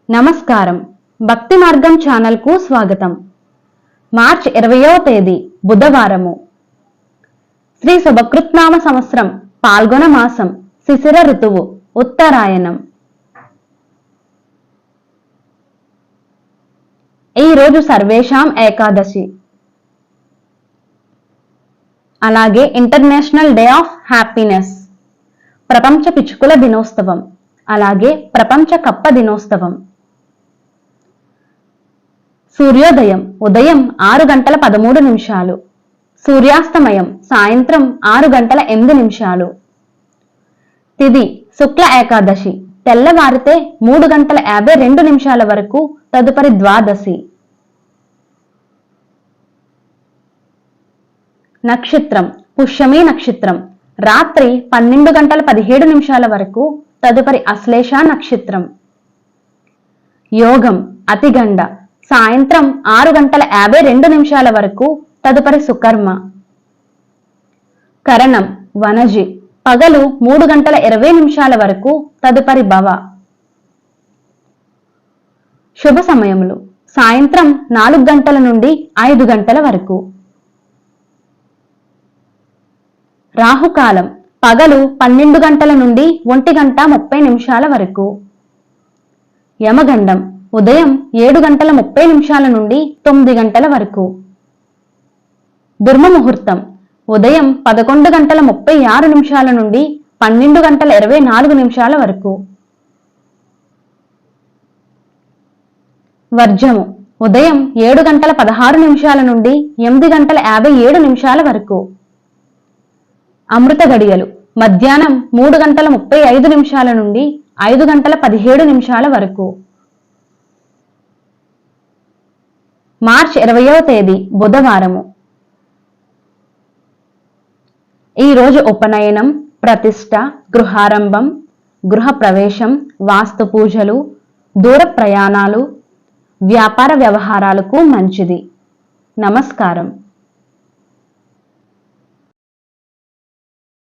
నమస్కారం. భక్తి మార్గం ఛానల్కు స్వాగతం. మార్చి 20వ తేదీ బుధవారము. శ్రీ శుభకృత్నామ సంవత్సరం పాల్గొన మాసం శిశిర ఋతువు ఉత్తరాయణం. ఈరోజు సర్వేషాం ఏకాదశి, అలాగే ఇంటర్నేషనల్ డే ఆఫ్ హ్యాపీనెస్, ప్రపంచ పిచ్చుకల దినోత్సవం, అలాగే ప్రపంచ కప్ప దినోత్సవం. సూర్యోదయం ఉదయం 6:13, సూర్యాస్తమయం సాయంత్రం 6:08. తిథి శుక్ల ఏకాదశి, తెల్లవారితే 3:52 వరకు, తదుపరి ద్వాదశి. నక్షత్రం పుష్యమి నక్షత్రం, రాత్రి 12:17 వరకు, తదుపరి అశ్లేష నక్షత్రం. యోగం అతిగండ, సాయంత్రం 6:52 వరకు, తదుపరి సుకర్మ. కరణం వనజి, పగలు 3:20 వరకు, తదుపరి భవ. శుభ సమయములు సాయంత్రం 4 గంటల నుండి 5 గంటల వరకు. రాహుకాలం పగలు 12 గంటల నుండి 1:30 వరకు. యమగండం ఉదయం 7:30 నుండి 9 గంటల వరకు. దుర్మ ముహూర్తం ఉదయం 11:36 నుండి 12:24 వరకు. వర్జము ఉదయం 7:16 నుండి 8:57 వరకు. అమృత గడియలు మధ్యాహ్నం 3:35 నుండి 5:17 వరకు. మార్చి 20వ తేదీ బుధవారము. ఈరోజు ఉపనయనం, ప్రతిష్ట, గృహారంభం, గృహ ప్రవేశం, వాస్తు పూజలు, దూర ప్రయాణాలు, వ్యాపార వ్యవహారాలకు మంచిది. నమస్కారం.